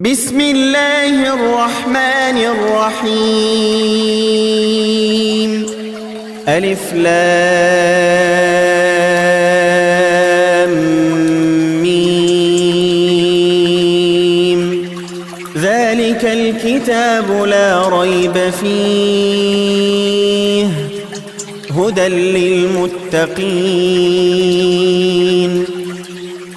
بسم الله الرحمن الرحيم ألف لام ميم ذلك الكتاب لا ريب فيه هدى للمتقين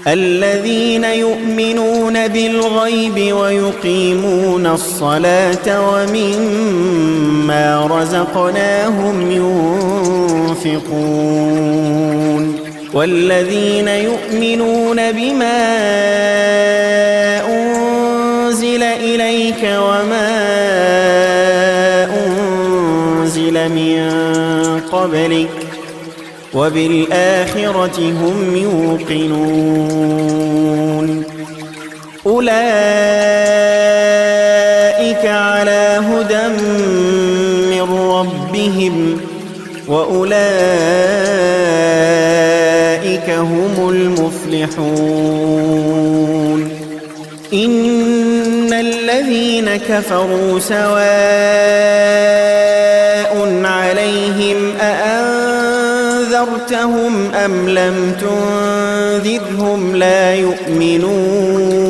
الذين يؤمنون بالغيب ويقيمون الصلاة ومما رزقناهم ينفقون والذين يؤمنون بما أنزل إليك وما أنزل من قبلك وبالآخرة هم يوقنون أولئك على هدى من ربهم وأولئك هم المفلحون إن الذين كفروا سواء عليهم أأنذرتهم أم لم تنذرهم لا يؤمنون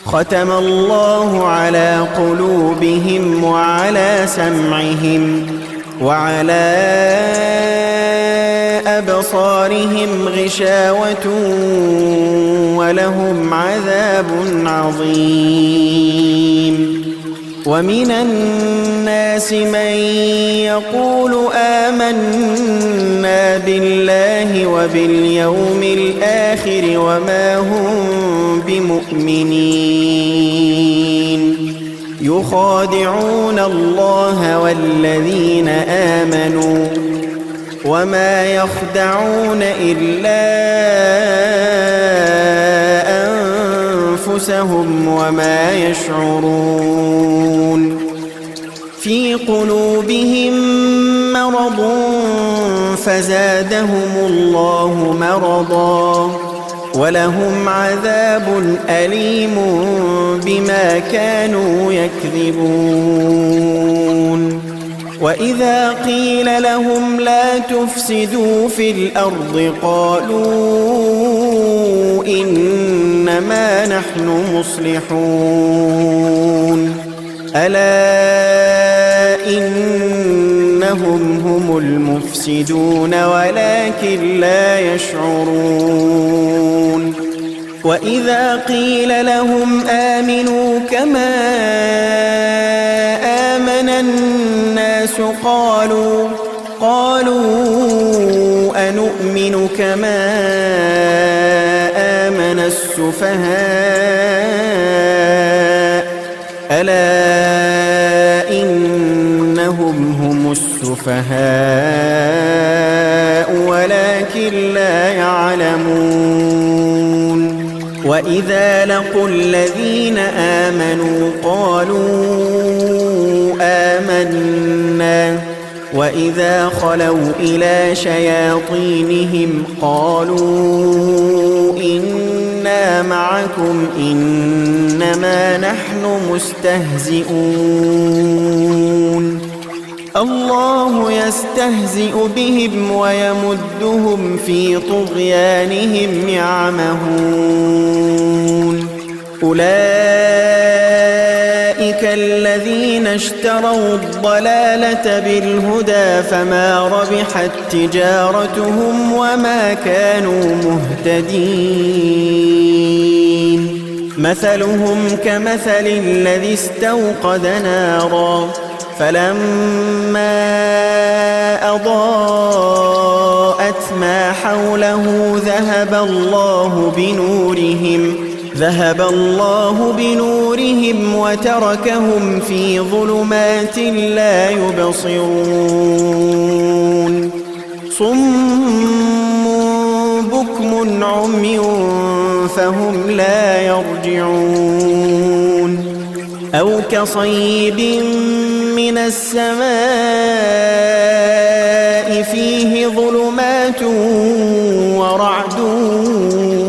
ختم الله على قلوبهم وعلى سمعهم وعلى أبصارهم غشاوة ولهم عذاب عظيم ومن الناس من يقول آمنا بالله وباليوم الآخر وما هم بمؤمنين يخادعون الله والذين آمنوا وما يخدعون إلا أنفسهم وما يشعرون في قلوبهم مرض فزادهم الله مرضا ولهم عذاب أليم بما كانوا يكذبون وإذا قيل لهم لا تفسدوا في الأرض قالوا إنما نحن مصلحون ألا إنهم هم المفسدون ولكن لا يشعرون وإذا قيل لهم آمنوا كما آمن الناس قالوا أنؤمن كما آمن السفهاء ألا إنهم هم السفهاء ولكن لا يعلمون وإذا لقوا الذين آمنوا قالوا آمنا وإذا خلوا إلى شياطينهم قالوا إنا معكم إنما نحن مستهزئون الله يستهزئ بهم ويمدهم في طغيانهم يعمهون أولئك الذين اشتروا الضلالة بالهدى فما ربحت تجارتهم وما كانوا مهتدين مثلهم كمثل الذي استوقد نارا فلما أضاءت ما حوله ذهب الله بنورهم وتركهم في ظلمات لا يبصرون صم بكم عمي فهم لا يرجعون أو كصيب من السماء فيه ظلمات ورعد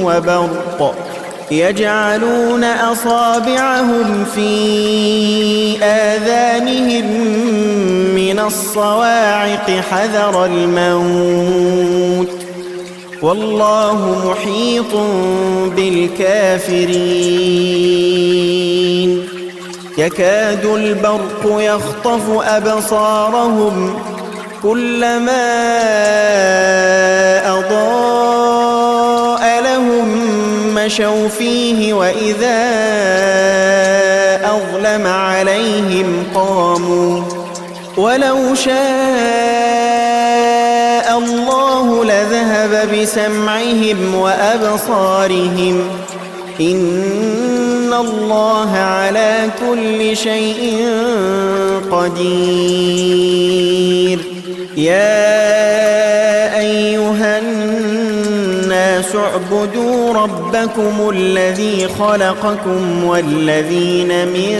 وبرق يجعلون أصابعهم في آذانهم من الصواعق حذر الموت والله محيط بالكافرين يكاد البرق يخطف أبصارهم كلما أضاء لهم مشوا فيه وإذا أظلم عليهم قاموا ولو شاء الله لذهب بسمعهم وأبصارهم إن الله على كل شيء قدير يا أيها الناس اعبدوا ربكم الذي خلقكم والذين من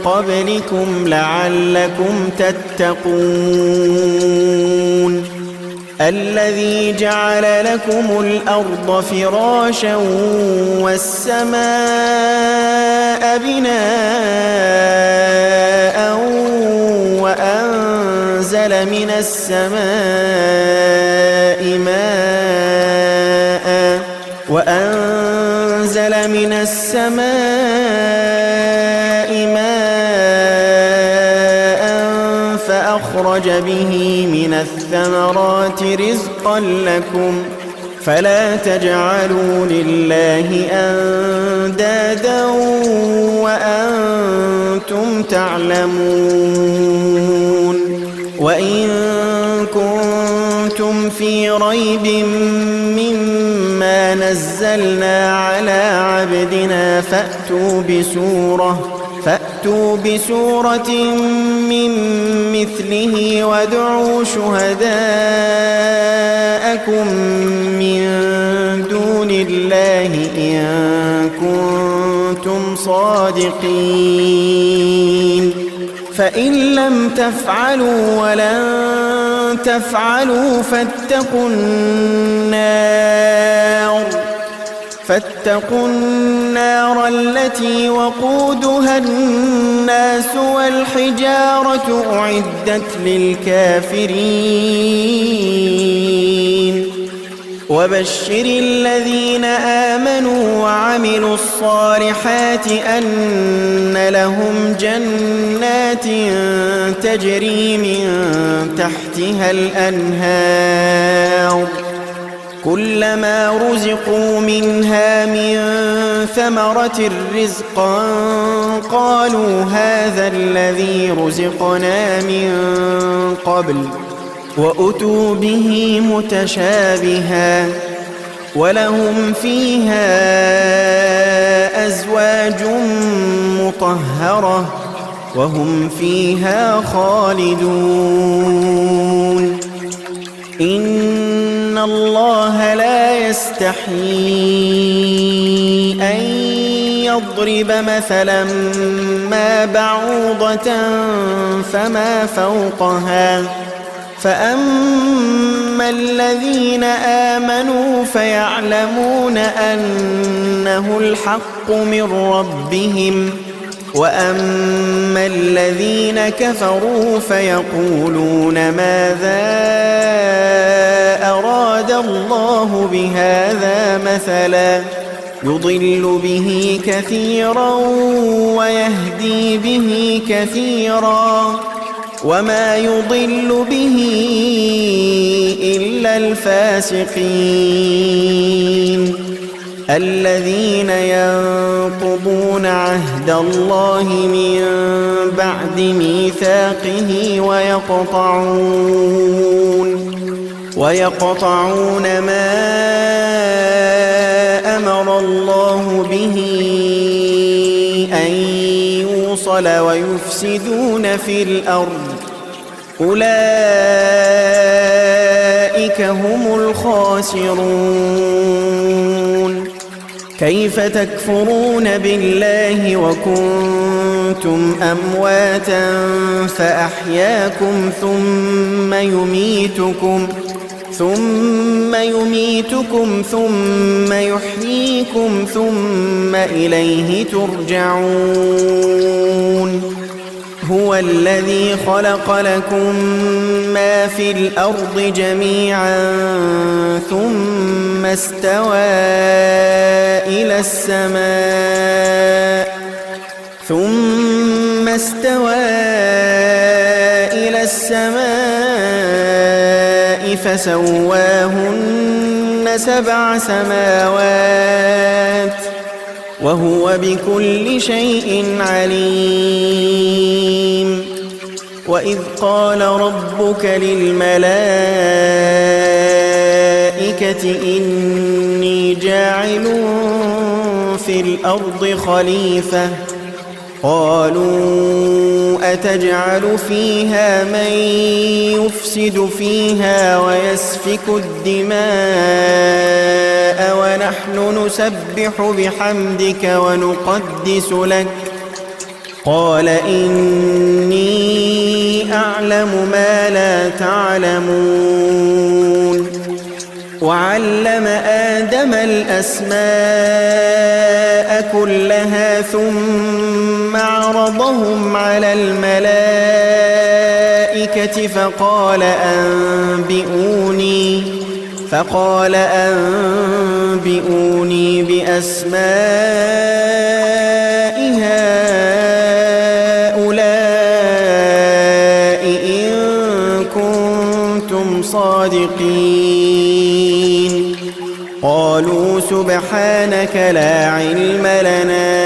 قبلكم لعلكم تتقون الذي جعل لكم الأرض فراشا والسماء بناء وأنزل من السماء ماء فأخرج به من الثمرات رزقا لكم فلا تجعلوا لله أندادا وأنتم تعلمون وإن كنتم في ريب مما نزلنا على عبدنا فأتوا بسورة من مثله وادعوا شهداءكم من دون الله إن كنتم صادقين فإن لم تفعلوا ولن تفعلوا فاتقوا النار التي وقودها الناس والحجارة أعدت للكافرين وبشر الذين آمنوا وعملوا الصالحات أن لهم جنات تجري من تحتها الأنهار كلما رزقوا منها من ثمرة رزقا قالوا هذا الذي رزقنا من قبل وأتوا به متشابها ولهم فيها أزواج مطهرة وهم فيها خالدون إن الله لا يستحيي أن يضرب مثلا ما بعوضة فما فوقها فأما الذين آمنوا فيعلمون أنه الحق من ربهم وأما الذين كفروا فيقولون ماذا أراد الله بهذا مثلا يضل به كثيرا ويهدي به كثيرا وما يضل به إلا الفاسقين الذين ينقضون عهد الله من بعد ميثاقه ويقطعون ما أمر الله به أن يوصل ويفسدون في الأرض أولئك هم الخاسرون كيف تكفرون بالله وكنتم أمواتا فأحياكم ثم يميتكم ثم يميتكم ثم يحييكم ثم إليه ترجعون هو الذي خلق لكم ما في الأرض جميعا ثم استوى إلى السماء فسواهن 7 سماوات وهو بكل شيء عليم وإذ قال ربك للملائكة إني جاعل في الأرض خليفة قالوا أتجعل فيها من يفسد فيها ويسفك الدماء ونحن نسبح بحمدك ونقدس لك قال إني أعلم ما لا تعلمون وعلم آدم الأسماء كلها ثم عرضهم على الملائكة فقال أنبئوني بأسماء هؤلاء إن كنتم صادقين قالوا سبحانك لا علم لنا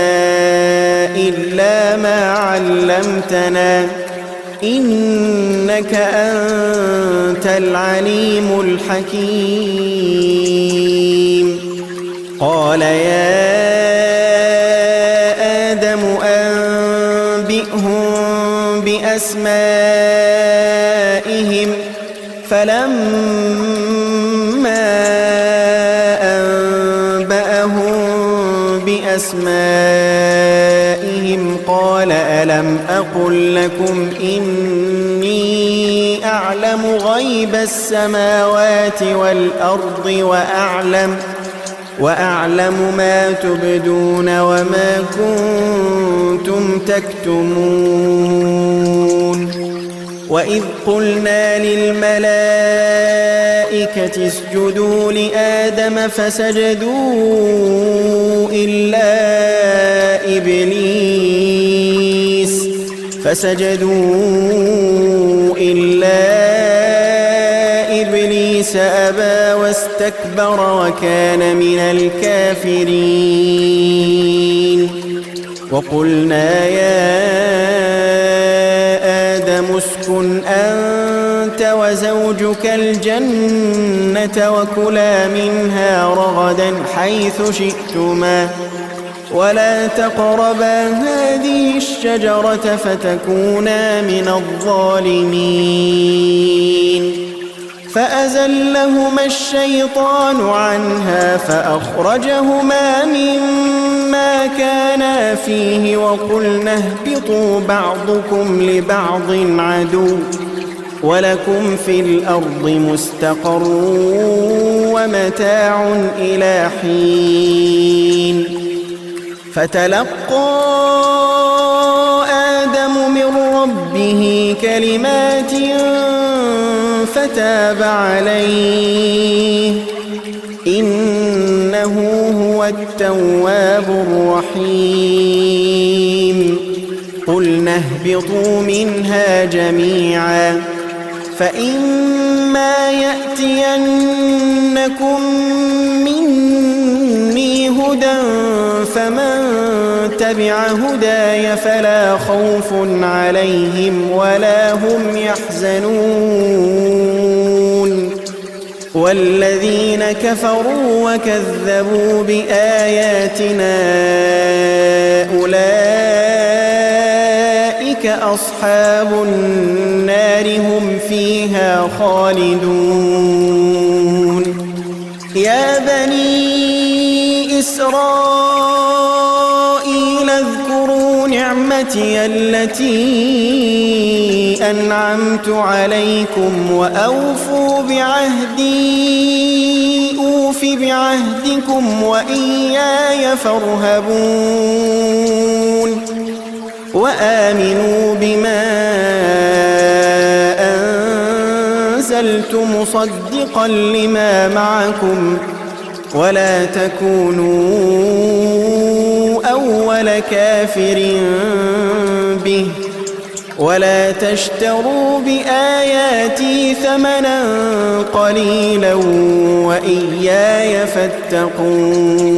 إلا ما علمتنا إنك أنت العليم الحكيم قال يا آدم أنبئهم بأسمائهم فلما أنبأهم بأسمائهم قال ألم أقل لكم إني أعلم غيب السماوات والأرض وأعلم ما تبدون وما كنتم تكتمون وإذ قلنا للملائكة اسجدوا لآدم فسجدوا إلا إبليس أبى واستكبر وكان من الكافرين وقلنا يا آدم اسكن أنت وزوجك الجنة وكلا منها رغدا حيث شئتما ولا تقربا هذه الشجرة فتكونا من الظالمين فأزلهما الشيطان عنها فأخرجهما مما كانا فيه وقلنا اهبطوا بعضكم لبعض عدو ولكم في الأرض مستقر ومتاع إلى حين فتلقى آدم من ربه كلمات فتاب عليه إنه هو التواب الرحيم قلنا اهبطوا منها جميعا فإما يأتينكم مني هدى فمن تبع هداي فلا خوف عليهم ولا هم يحزنون والذين كفروا وكذبوا بآياتنا أولئك أصحاب النار هم فيها خالدون يا بني إسرائيل اذكروا نعمتي نعمتي التي أنعمت عليكم وأوفوا بعهدي أوف بعهدكم وإياي فارهبون وآمنوا بما أنزلت مصدقا لما معكم ولا تكونوا أول كافر به ولا تشتروا بآياتي ثمنا قليلا وإياي فاتقون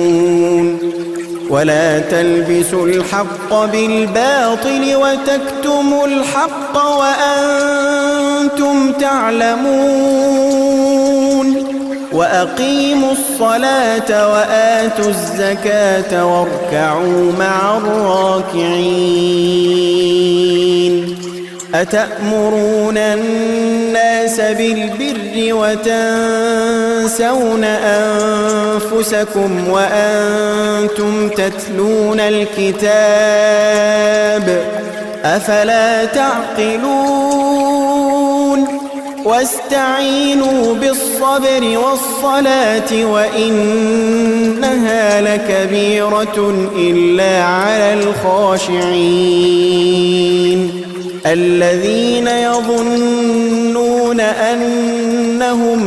ولا تلبسوا الحق بالباطل وتكتموا الحق وأنتم تعلمون وأقيموا الصلاة وآتوا الزكاة واركعوا مع الراكعين أتأمرون الناس بالبر وتنسون أنفسكم وأنتم تتلون الكتاب أفلا تعقلون واستعينوا بالصبر والصلاة وإنها لكبيرة إلا على الخاشعين الذين يظنون أنهم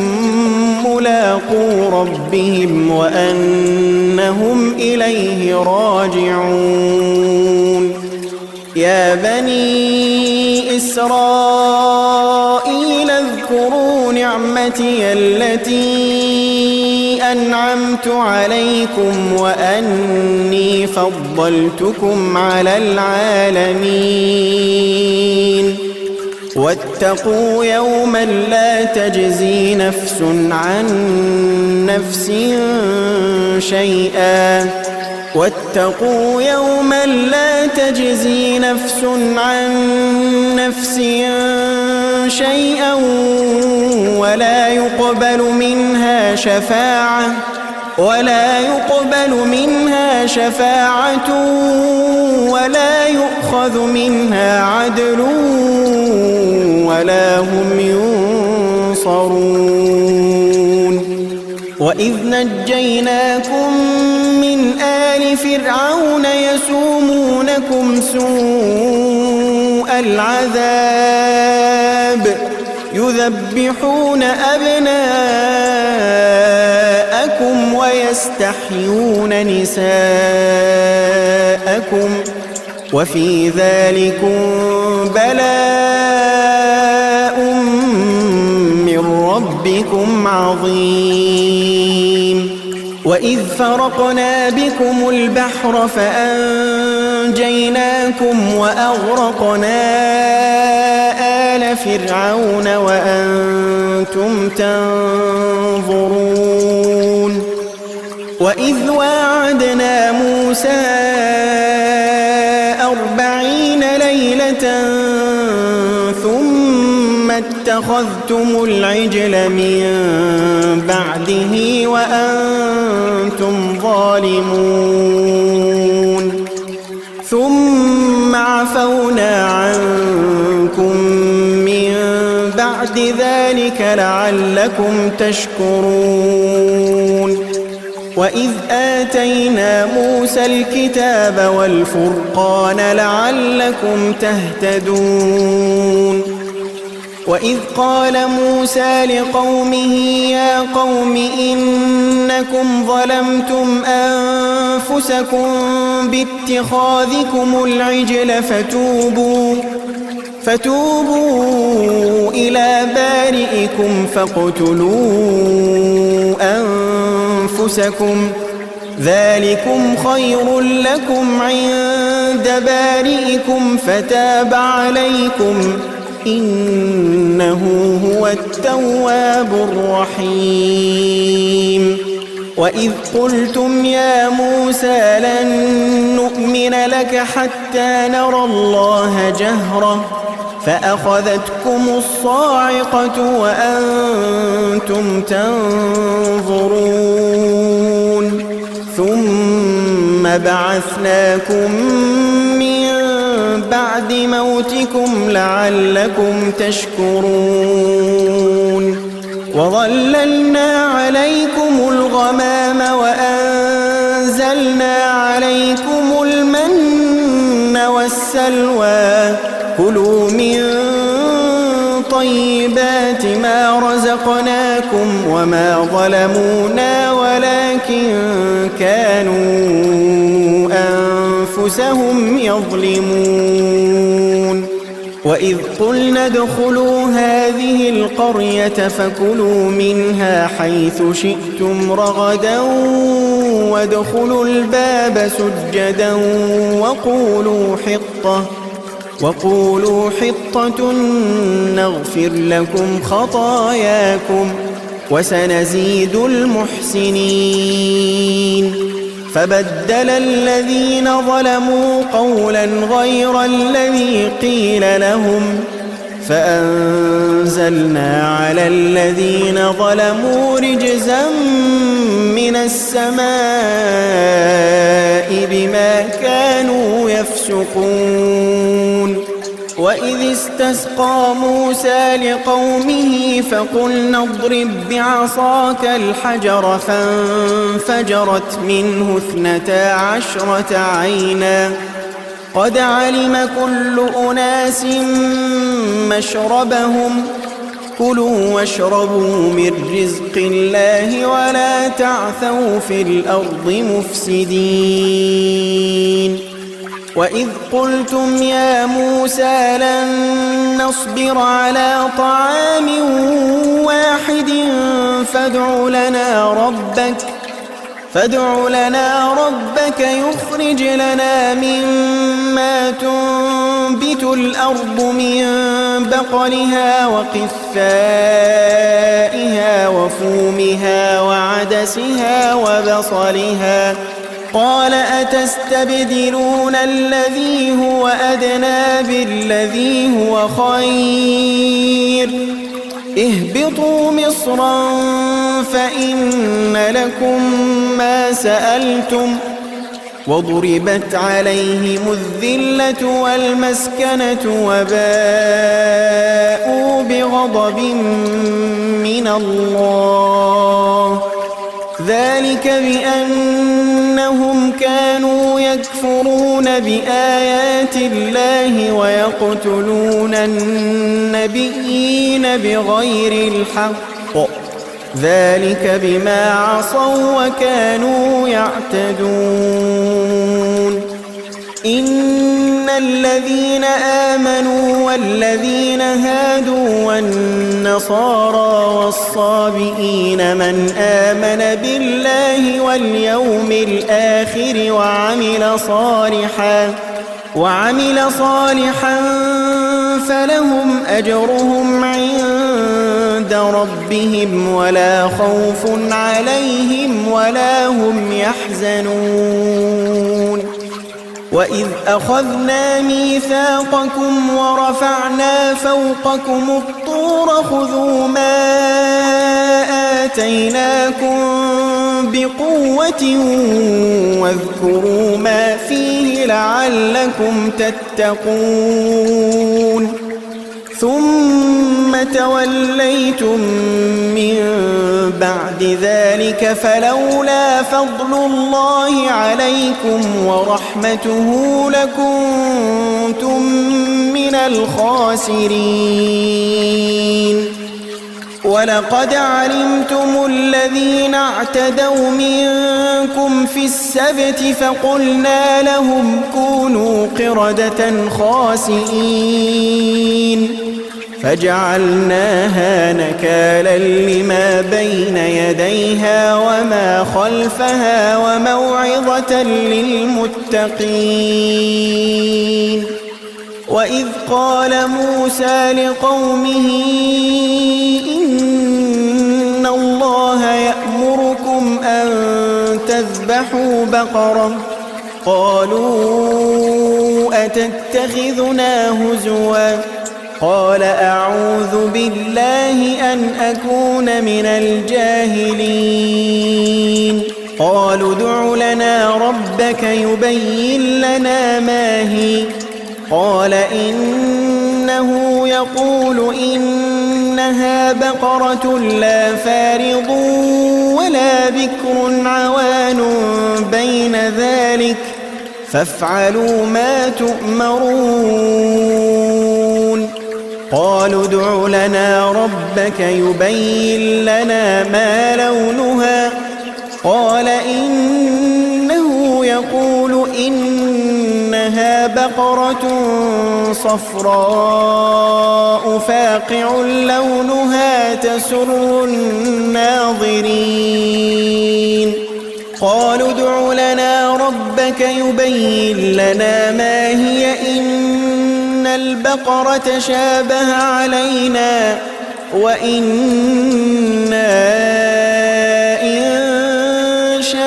ملاقو ربهم وأنهم إليه راجعون يا بني إسرائيل اذكروا نعمتي التي أنعمت عليكم وأني فضلتكم على العالمين واتقوا يوما لا تجزي نفس عن نفس شيئا واتقوا يوما لا تجزي نفس عن نفس شيئا ولا يقبل منها شفاعة ولا يؤخذ منها عدل ولا هم ينصرون وإذ نجيناكم من آل فرعون يسومونكم سوء العذاب يذبحون أبناءكم ويستحيون نساءكم وفي ذلكم بلاء من ربكم عظيم وإذ فرقنا بكم البحر فأنجيناكم وأغرقنا آل فرعون وأنتم تنظرون وإذ واعدنا موسى 40 ليلة ثم اتخذتم العجل من بعده وأنتم ظالمون ثم عفونا عنكم من بعد ذلك لعلكم تشكرون وإذ آتينا موسى الكتاب والفرقان لعلكم تهتدون وإذ قال موسى لقومه يا قوم إنكم ظلمتم أنفسكم باتخاذكم العجل فتوبوا إلى بارئكم فاقتلوا أنفسكم ذلكم خير لكم عند بارئكم فتاب عليكم إنه هو التواب الرحيم وإذ قلتم يا موسى لن نؤمن لك حتى نرى الله جهرة فأخذتكم الصاعقة وأنتم تنظرون ثم بعثناكم من بعد موتكم لعلكم تشكرون وظللنا عليكم الغمام وأنزلنا عليكم المن والسلوى كلوا من طيبات ما رزقناكم وما ظلمونا ولكن كانوا أنفسهم يظلمون وإذ قلنا ادخلوا هذه القرية فكلوا منها حيث شئتم رغدا وادخلوا الباب سجدا وقولوا حطة نغفر لكم خطاياكم وسنزيد المحسنين فبدل الذين ظلموا قولا غير الذي قيل لهم فأنزلنا على الذين ظلموا رجزا من السماء بما كانوا يفسقون وإذ استسقى موسى لقومه فقلنا اضرب بعصاك الحجر فانفجرت منه 12 عينا قد علم كل أناس مشربهم كلوا واشربوا من رزق الله ولا تعثوا في الأرض مفسدين وإذ قلتم يا موسى لن نصبر على طعام واحد فادع لنا ربك يخرج لنا مما تنبت الأرض من بقلها وقثائها وفومها وعدسها وبصلها قال أتستبدلون الذي هو أدنى بالذي هو خير اهبطوا مصرا فإن لكم ما سألتم وضربت عليهم الذلة والمسكنة وباءوا بغضب من الله ذلك بأنهم كانوا يكفرون بآيات الله ويقتلون النبيين بغير الحق ذلك بما عصوا وكانوا يعتدون إن الذين آمنوا والذين هادوا والنصارى والصابئين من آمن بالله واليوم الآخر وعمل صالحا فلهم أجرهم عند ربهم ولا خوف عليهم ولا هم يحزنون وإذ أخذنا ميثاقكم ورفعنا فوقكم الطور خذوا ما آتيناكم بقوة واذكروا ما فيه لعلكم تتقون ثم توليتم من بعد ذلك فلولا فضل الله عليكم ورحمته لكنتم من الخاسرين ولقد علمتم الذين اعتدوا منكم في السبت فقلنا لهم كونوا قردة خاسئين فجعلناها نكالا لما بين يديها وما خلفها وموعظة للمتقين وإذ قال موسى لقومه إن الله يأمركم أن تذبحوا بقرة قالوا أتتخذنا هزوا قال أعوذ بالله أن أكون من الجاهلين قالوا ادع لنا ربك يبين لنا ما هي قال إنه يقول إنها بقرة لا فارض ولا بكر عوان بين ذلك فافعلوا ما تؤمرون قالوا ادع لنا ربك يبين لنا ما لونها قال إنه يقول إنها بقرة صفراء فاقع لونها تسر الناظرين قالوا ادع لنا ربك يبين لنا ما هي إن البقرة شابه علينا وإنا إن شاء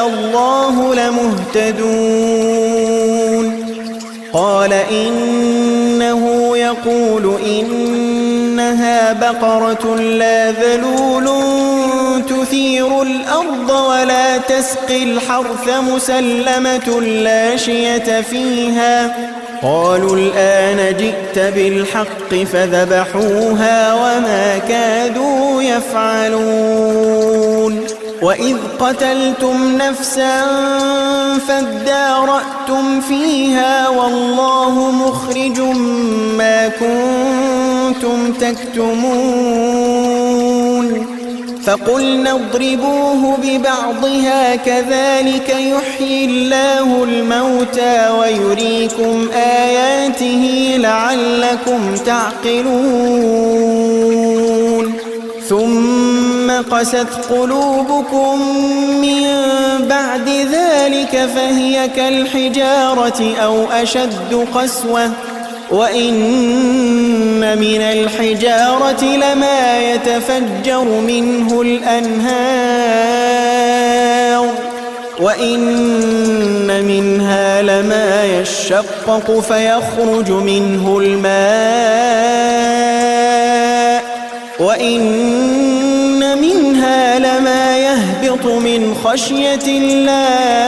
الله لمهتدون قال إنه يقول إنها بقرة لا ذلول تثير الأرض ولا تسقي الحرث مسلمة لا شية فيها قالوا الآن جئت بالحق فذبحوها وما كادوا يفعلون وإذ قتلتم نفسا فادارأتم فيها والله مخرج ما كنتم تكتمون فقلنا اضربوه ببعضها كذلك يحيي الله الموتى ويريكم آياته لعلكم تعقلون ثم قست قلوبكم من بعد ذلك فهي كالحجارة أو أشد قسوة وإن من الحجارة لما يتفجر منه الأنهار وإن منها لما يشقق فيخرج منه الماء وإن منها لما يهبط من خشية الله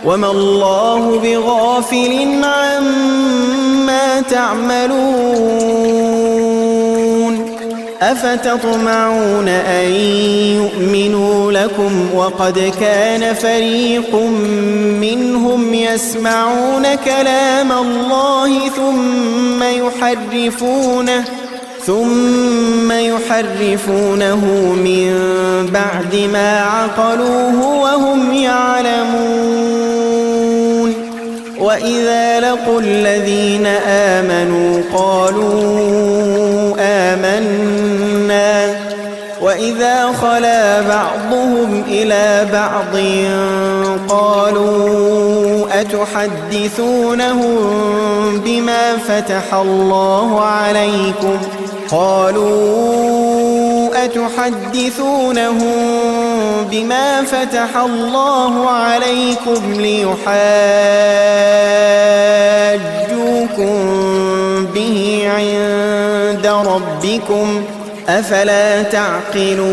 وما الله بغافل عما تعملون أفتطمعون أن يؤمنوا لكم وقد كان فريق منهم يسمعون كلام الله ثم يحرفونه من بعد ما عقلوه وهم يعلمون وإذا لقوا الذين آمنوا قالوا آمنا وإذا خلا بعضهم إلى بعض قالوا أتحدثونهم بما فتح الله عليكم ليحاجوكم به عند ربكم أفلا تعقلون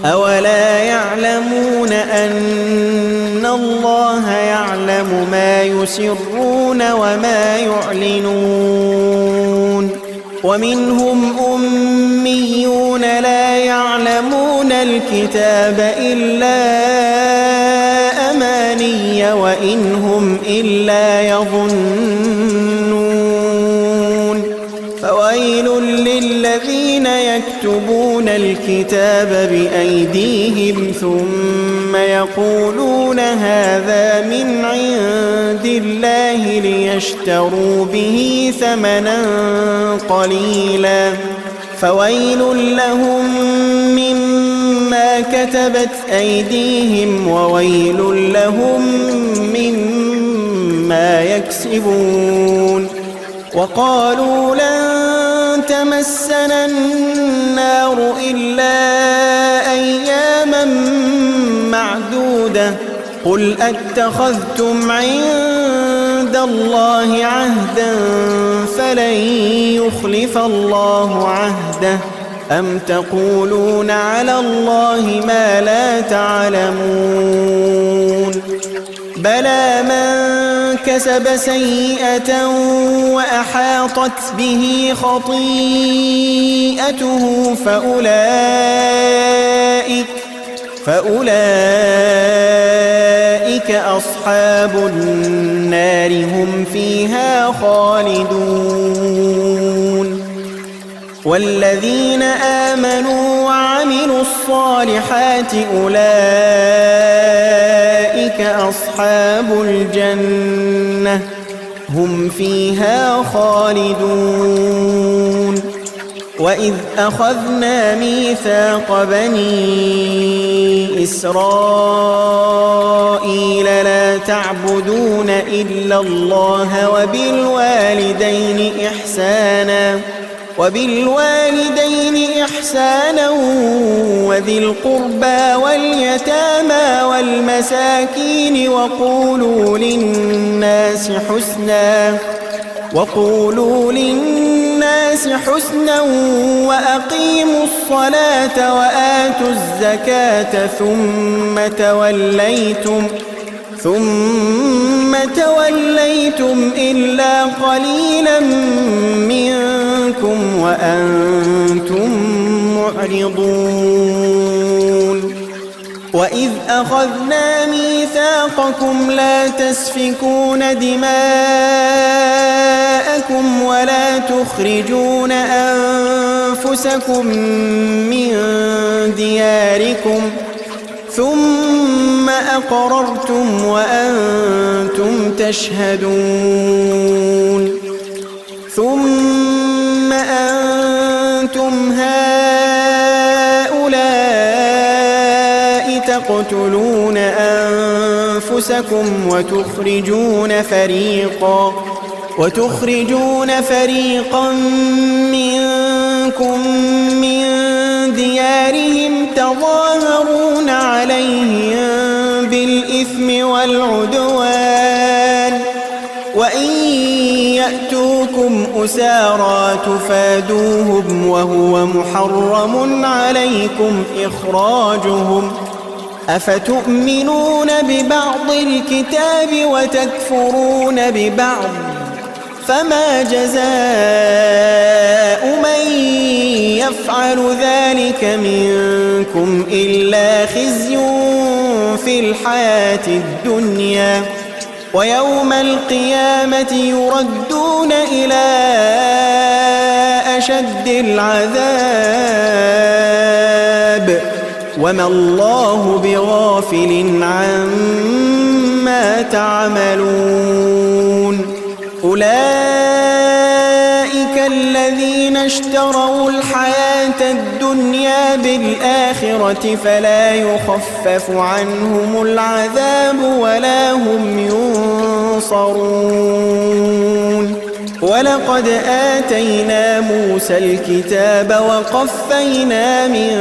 أولا يعلمون أن الله يعلم ما يسرون وما يعلنون ومنهم أميون لا يعلمون الكتاب إلا أماني وإن هم إلا يظنون فويل للذين يكتبون الكتاب بأيديهم ثم يقولون هذا من عند الله ليشتروا به ثمنا قليلا فويل لهم مما كتبت أيديهم وويل لهم مما يكسبون وقالوا لن تمسنا النار إلا أياما معدودة قل أتخذتم عند الله عهدا فلن يخلف الله عهده أم تقولون على الله ما لا تعلمون بلى من كسب سيئة وأحاطت به خطيئته فأولئك أصحاب النار هم فيها خالدون والذين آمنوا وعملوا الصالحات أولئك أصحاب الجنة هم فيها خالدون وإذ أخذنا ميثاق بني إسرائيل لا تعبدون إلا الله وبالوالدين إحسانا وذي القربى واليتامى والمساكين وقولوا للناس حسنا وأقيموا الصلاة وآتوا الزكاة ثم توليتم إلا قليلا منكم وأنتم معرضون وإذ أخذنا ميثاقكم لا تسفكون دماءكم ولا تخرجون أنفسكم من دياركم ثم أقررتم وأنتم تشهدون ثم أنتم هؤلاء تقتلون أنفسكم وتخرجون فريقا منكم من ديارهم تظاهرون عليهم بالإثم والعدوان وإن يأتوكم أسارى تفادوهم وهو محرم عليكم إخراجهم أفتؤمنون ببعض الكتاب وتكفرون ببعض فما جزاء من يفعل ذلك منكم إلا خزي في الحياة الدنيا ويوم القيامة يردون إلى أشد العذاب وما الله بغافل عما تعملون أولئك الذين اشتروا الحياة الدنيا بالآخرة فلا يخفف عنهم العذاب ولا هم ينصرون ولقد آتينا موسى الكتاب وقفينا من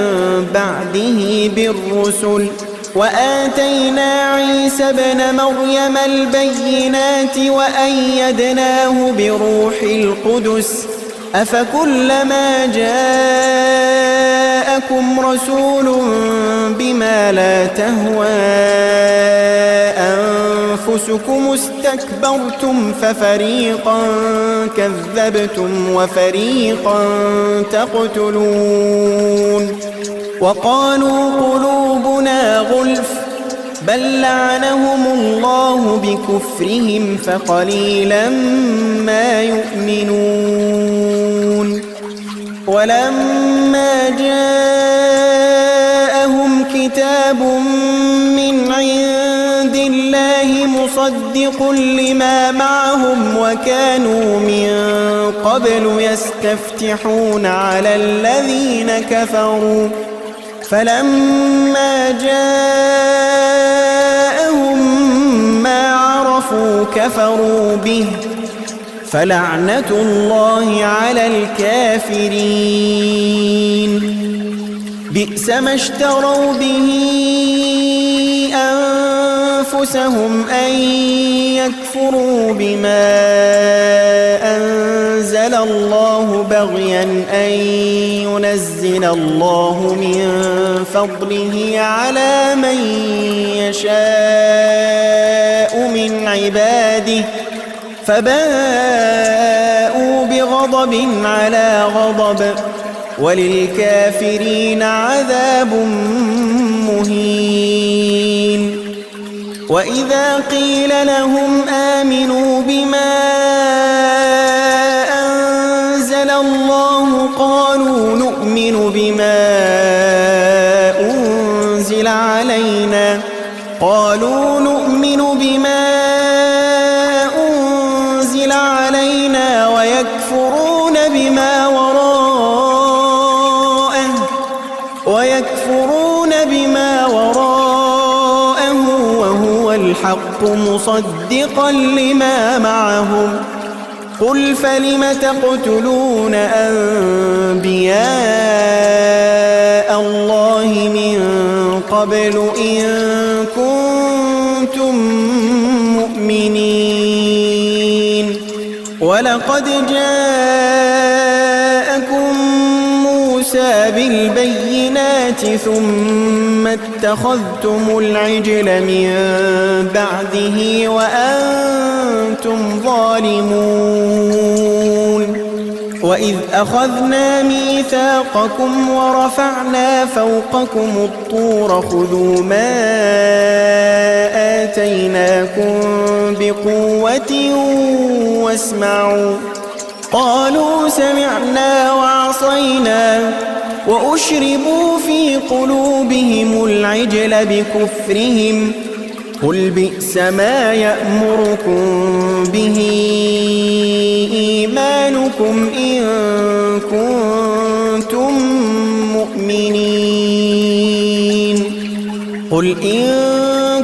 بعده بالرسل وآتينا عيسى ابن مريم البينات وأيدناه بروح القدس أفكلما جاءكم رسول بما لا تهوى أنفسكم استكبرتم ففريقا كذبتم وفريقا تقتلون وقالوا قلوبنا غلف بل لعنهم الله بكفرهم فقليلا ما يؤمنون ولما جاءهم كتاب من عند الله مصدق لما معهم وكانوا من قبل يستفتحون على الذين كفروا فلما جاءهم ما عرفوا كفروا به فلعنة الله على الكافرين بئس ما اشتروا به أنفسهم أن يكفروا بما أنزل الله بغيا أن ينزل الله من فضله على من يشاء فباءوا بغضب على غضب وللكافرين عذاب مهين. وإذا قيل لهم آمنوا بما أنزل الله قالوا نؤمن بما أنزل علينا ويكفرون بما وراءه وهو الحق مصدقا لما معهم. قل فلم تقتلون أنبياء الله من قبل إن كنتم مؤمنين. ولقد جاءكم موسى بالبينات ثم اتخذتم العجل من بعده وأنتم ظالمون. وإذ أخذنا ميثاقكم ورفعنا فوقكم الطور خذوا ما آتيناكم بقوة واسمعوا. قالوا سمعنا وعصينا وأشربوا في قلوبهم العجل بكفرهم. قل بئس ما يأمركم به إيمانكم إن كنتم مؤمنين. قل إن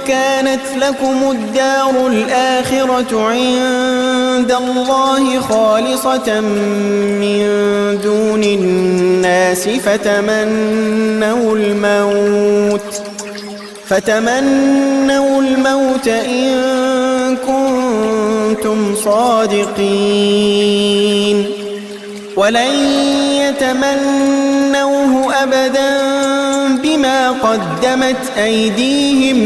كانت لكم الدار الآخرة عند الله خالصة من دون الناس فتمنوا الموت إن كنتم صادقين. ولن يتمنوه أبدا بما قدمت أيديهم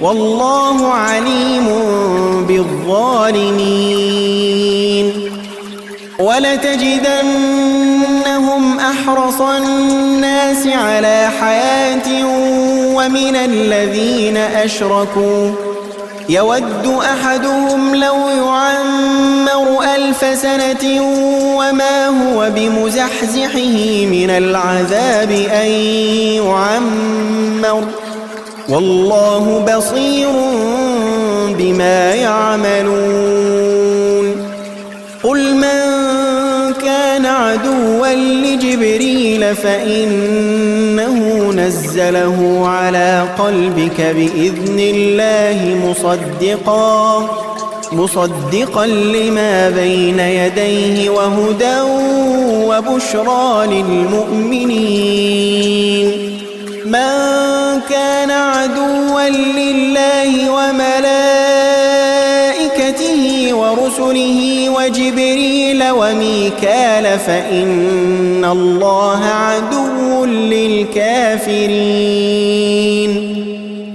والله عليم بالظالمين. ولتجدنهم أحرص الناس على حياة ومن الذين أشركوا يود أحدهم لو يعمر 1000 سنة وما هو بمزحزحه من العذاب أن يعمر والله بصير بما يعملون. قل من كان عدوا لجبريل فإنه نزله على قلبك بإذن الله مصدقا لما بين يديه وهدى وبشرى للمؤمنين. من كان عدوا لله وملائكته ورسله وجبريل وميكال فإن الله عدو للكافرين.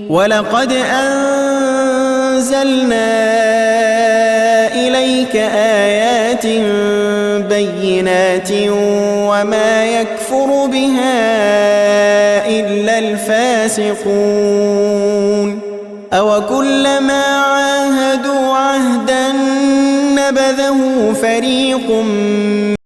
ولقد أنزلنا إليك آيات بينات وما يكفر بها إلا الفاسقون. أوكلما عاهدوا عهدا نبذه فريق